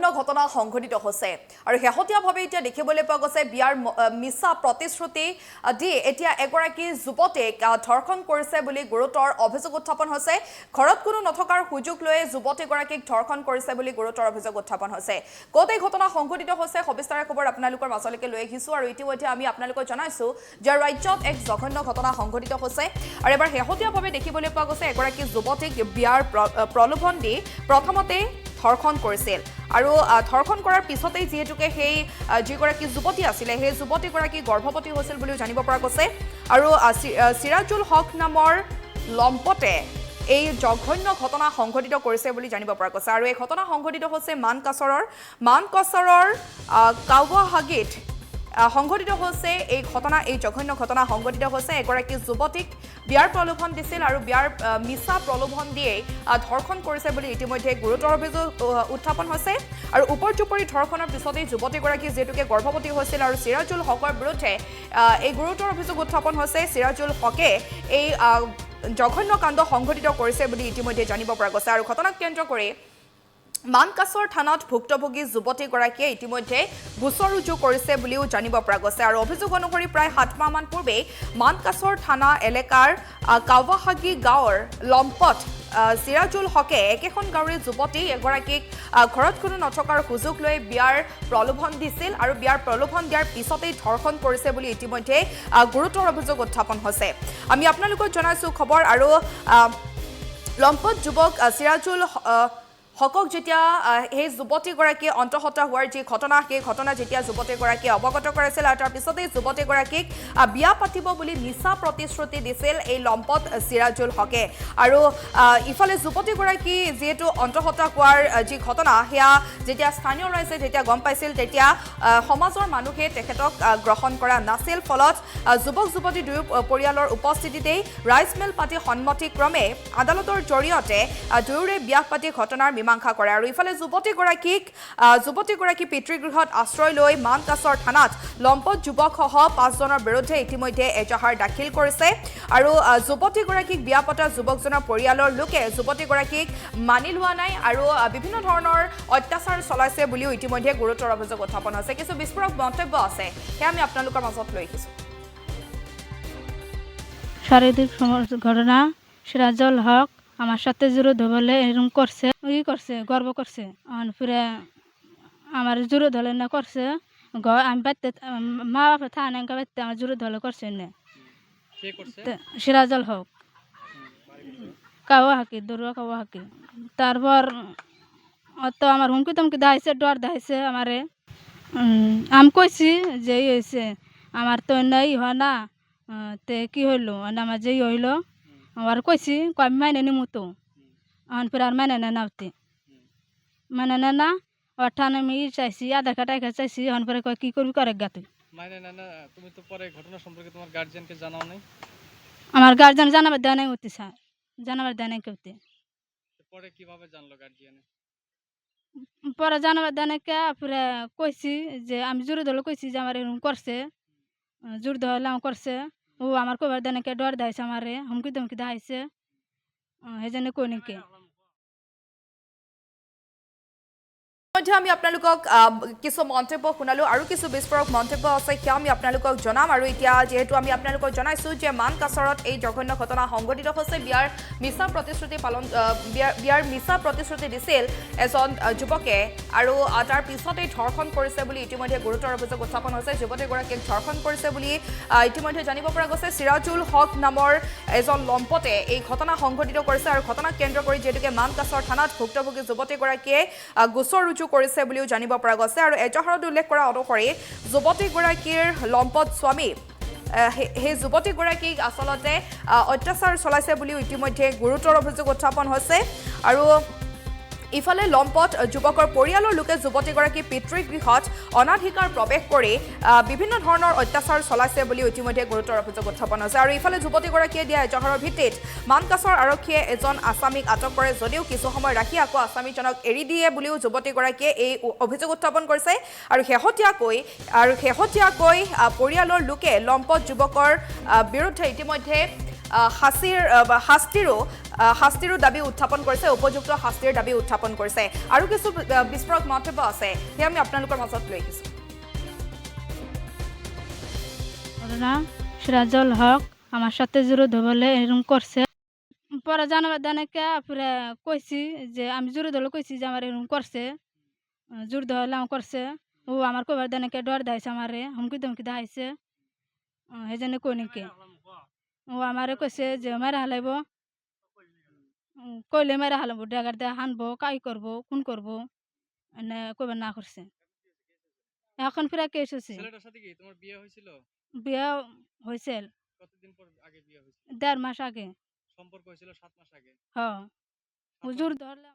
জঘন্য ঘটনা সংঘটিত হৈছে আৰু শেহতীয়াভাৱে এতিয়া দেখিবলৈ পোৱা গৈছে বিয়াৰ মিছা প্ৰতিশ্ৰুতি দি এতিয়া এগৰাকী যুৱতীক ধৰ্ষণ কৰিছে বুলি গুৰুতৰ অভিযোগ উত্থাপন হৈছে ঘৰত কোনো নথকাৰ সুযোগ লৈ যুৱতীগৰাকীক ধৰ্ষণ কৰিছে বুলি গুৰুতৰ অভিযোগ উত্থাপন হৈছে ক'ত এই ঘটনা সংঘটিত হৈছে সবিস্তাৰে খবৰ আপোনালোকৰ মাজলৈকে লৈ আহিছো আৰু ইতিমধ্যে আমি আপোনালোকক জনাইছো যে ৰাজ্যত এক জঘন্য ঘটনা সংঘটিত হৈছে আৰু এবাৰ শেহতীয়াভাৱে দেখিবলৈ পোৱা গৈছে এগৰাকী যুৱতীক বিয়াৰ প্ৰলোভন দি প্ৰথমতে ধৰ্ষণ কৰিছিল আৰু ধৰ্ষণ কৰাৰ পিছতেই যেহেতুকে সেই যিগৰাকী যুৱতী আছিলে সেই যুৱতীগৰাকী গৰ্ভৱতী হৈছিল বুলি জানিব পৰা গৈছে আৰু সিৰাজুল হক নামৰ লম্পটে এই জঘন্য ঘটনা সংঘটিত কৰিছে বুলি জানিব পৰা গৈছে আৰু এই ঘটনা সংঘটিত হৈছে মানকাছৰৰ কাৱাহাগীত সংঘটিত হৈছে এই ঘটনা এই জঘন্য ঘটনা সংঘটিত হৈছে এগৰাকী যুৱতীক বিয়াৰ প্ৰলোভন দিছিল আৰু বিয়াৰ মিছা প্ৰলোভন দিয়ে ধৰ্ষণ কৰিছে বুলি ইতিমধ্যে গুৰুতৰ অভিযোগ উত্থাপন হৈছে আৰু উপৰ্যুপৰি ধৰ্ষণৰ পিছতেই যুৱতীগৰাকী যেহেতুকে গৰ্ভৱতী হৈছিল আৰু সিৰাজুল হকৰ বিৰুদ্ধে এই গুৰুতৰ অভিযোগ উত্থাপন হৈছে সিৰাজুল হকে এই জঘন্য কাণ্ড সংঘটিত কৰিছে বুলি ইতিমধ্যে জানিব পৰা গৈছে আৰু ঘটনাক কেন্দ্ৰ কৰি মানকাছৰ থানাত ভুক্তভোগী যুৱতীগৰাকীয়ে ইতিমধ্যে গোচৰ ৰুজু কৰিছে বুলিও জানিব পৰা গৈছে আৰু অভিযোগ অনুসৰি প্ৰায় 7 মাহমান পূৰ্বে মানকাছৰ থানা এলেকাৰ কাৱাহাগী গাঁৱৰ লম্পট সিৰাজুল হকে একেখন গাঁৱৰে যুৱতী এগৰাকীক ঘৰত কোনো নথকাৰ সুযোগ লৈ বিয়াৰ প্ৰলোভন দিছিল আৰু বিয়াৰ প্ৰলোভন দিয়াৰ পিছতেই ধৰ্ষণ কৰিছে বুলি ইতিমধ্যে গুৰুতৰ অভিযোগ উত্থাপন হৈছে আমি আপোনালোকক জনাইছো খবৰ আৰু লম্পট যুৱক সিৰাজুল হকক যেতিয়া সেই যুৱতীগৰাকীয়ে অন্তঃহত্যা হোৱাৰ যি ঘটনা সেই ঘটনা যেতিয়া যুৱতীগৰাকীয়ে অৱগত কৰাইছিল আৰু তাৰ পিছতেই যুৱতীগৰাকীক বিয়া পাতিব বুলি মিছা প্ৰতিশ্ৰুতি দিছিল এই লম্পট সিৰাজুল হকে আৰু ইফালে যুৱতীগৰাকী যিহেতু অন্তঃহত্যা হোৱাৰ যি ঘটনা সেয়া যেতিয়া স্থানীয় ৰাইজে যেতিয়া গম পাইছিল তেতিয়া সমাজৰ মানুহে তেখেতক গ্ৰহণ কৰা নাছিল ফলত যুৱক যুৱতী দুয়ো পৰিয়ালৰ উপস্থিতিতেই ৰাইজ মেল পাতি সন্মতিক্ৰমে আদালতৰ জৰিয়তে দুয়োৰে বিয়া পাতি ঘটনাৰ মীমাংসা কৰে আৰু ইফালে যুৱতীগৰাকী পিতৃগৃহত আশ্ৰয় লৈ মানকাছৰ থানাত লম্পট যুৱকসহ 5 জনৰ বিৰুদ্ধে ইতিমধ্যে এজাহাৰ দাখিল কৰিছে আৰু যুৱতীগৰাকীক বিয়া পতা যুৱকজনৰ পৰিয়ালৰ লোকে যুৱতীগৰাকীক মানি লোৱা নাই আৰু বিভিন্ন ধৰণৰ অত্যাচাৰ চলাইছে বুলিও ইতিমধ্যে গুৰুতৰ অভিযোগ উত্থাপন হৈছে কিছু বিস্ফোৰক মন্তব্য আছে সেয়া আমি আপোনালোকৰ মাজত লৈ আহিছোঁ শারীরিক ঘটনা সিরাজুল হক আমার সাথে জুরুদ হলে এরকম করছে গর্ব করছে ফিরে আমার জুরুদ হলে না করছে আমি বাড়তে মা বাপে থানা বাড়তে আমার জুরুদ হলে করছে না সিরাজুল হক কাওয়াহাকি দরুয়া কাওয়াহাকি তারপর তো আমার হুমকি তুমকি দাইছে ডর দাইছে আমারে আমি কইছি যে হয়েছে আমার তো নাই হয় না তে কি হইলো আমার যেই হইলো আর কইছি আমি মাইনে নিমু তো ফির আর মাইনে না নাওতে মাইনে না অঠান আমি চাইছি আধার কার্ড চাইছি ফিরে কয় কি করবি করে গা তুই মাইনে না তুমি তো পরে ঘটনা সম্পর্কে তোমার গার্জিয়ানকে জানাও নাই আমার গার্জিয়ান জানাবার দেয় নাই হতে স্যার জানাবার দেয় নাই কেউতে পরে কিভাবে জানলো গার্জিয়ানে পরে জানাবার দেয় নাই কে ফিরে কইছি যে আমি জোরে ধরলে কইছি যে আমার এরকম করছে জোর ধরলে আমার করছে ও আমার কবার দেয় নাকি ডর দেয়ছে আমারে হুমকি ধমকি দেখাইছে সেই জন্য কই নাকি মধ্যে আমি আপোনালোকক কিছু মন্তব্য শুনালো আৰু কিছু বিস্ফোৰক মন্তব্য আছে সেয়া আমি আপোনালোকক জনাম আৰু এতিয়া যেহেতু আমি আপোনালোকক জনাইছো যে মানকাছৰত এই জঘন্য ঘটনা সংঘটিত হৈছে বিয়াৰ মিছা প্ৰতিশ্ৰুতি দিছিল এজন যুৱকে আৰু তাৰ পিছতেই ধৰ্ষণ কৰিছে বুলি ইতিমধ্যে গুৰুতৰ অভিযোগ উত্থাপন হৈছে যুৱতীগৰাকীক ধৰ্ষণ কৰিছে বুলি ইতিমধ্যে জানিব পৰা গৈছে সিৰাজুল হক নামৰ এজন লম্পটে এই ঘটনা সংঘটিত কৰিছে আৰু ঘটনাক কেন্দ্ৰ কৰি যেহেতুকে মানকাছৰ থানাত ভুক্তভোগী যুৱতীগৰাকীয়ে গোচৰ ৰুজু কৰিছে বুলিও জানিব পৰা গৈছে আৰু এজাহাৰত উল্লেখ কৰা অনুসৰি যুৱতীগৰাকীৰ লম্পট স্বামী সেই যুৱতীগৰাকীক আচলতে অত্যাচাৰ চলাইছে বুলিও ইতিমধ্যে গুৰুতৰ অভিযোগ উত্থাপন হৈছে আৰু ইফালে লম্পট যুৱকৰ পৰিয়ালৰ লোকে যুৱতীগৰাকী পিতৃগৃহত অনাধিকাৰ প্ৰৱেশ কৰি বিভিন্ন ধৰণৰ অত্যাচাৰ চলাইছে বুলি ইতিমধ্যে গুৰুতৰ অভিযোগ উত্থাপন হৈছে আৰু ইফালে যুৱতীগৰাকীয়ে দিয়া এজাহাৰৰ ভিত্তিত মানকাছৰ আৰক্ষীয়ে এজন আছামীক আটক কৰে যদিও কিছু সময় ৰাখি আকৌ আছামীজনক এৰি দিয়ে বুলিও যুৱতীগৰাকীয়ে এই অভিযোগ উত্থাপন কৰিছে আৰু শেহতীয়াকৈ পৰিয়ালৰ লোকে লম্পট যুৱকৰ বিৰুদ্ধে ইতিমধ্যে শাস্তিৰো দাবী উত্থাপন কৰিছে, উপযুক্ত শাস্তিৰ দাবী উত্থাপন কৰিছে। আৰু কিছু বিস্ফোৰক মন্তব্য আছে, সেয়া আমি আপোনালোকৰ মাজত লৈ আহিছোঁ। ওর নাম সিরাজুল হক, আমার সাথে জুরুদ বলে এরকম করছে। পরে জানাবার দানাকে পরে কইছি যে আমি জুরুদ হলে কইছি যে আমার এরকম করছে, জুরুদ হলে আমার করছে। ও আমার কইবার দানাকে ডর দেখাইছে, আমারে হুমকি ধমকি দেখাইছে, সেই জন্য কই নাকি। ও আমারে কইছে যে মেরে হালাইব, কইলে মেরে হালাবো, ডেগার দিয়ে হানবো, কাই করবো, খুন করবো, এনে কইবার না করছে। এখন ফিরে কেস হচ্ছে, ছেলেটার সাথে কি তোমার বিয়ে হয়েছিল? বিয়ে হয়েছিল কতদিন পর আগে বিয়ে হয়েছিল? 1.5 মাস আগে। সম্পর্ক হয়েছিল 7 মাস আগে। হ, হুজুর ধরলে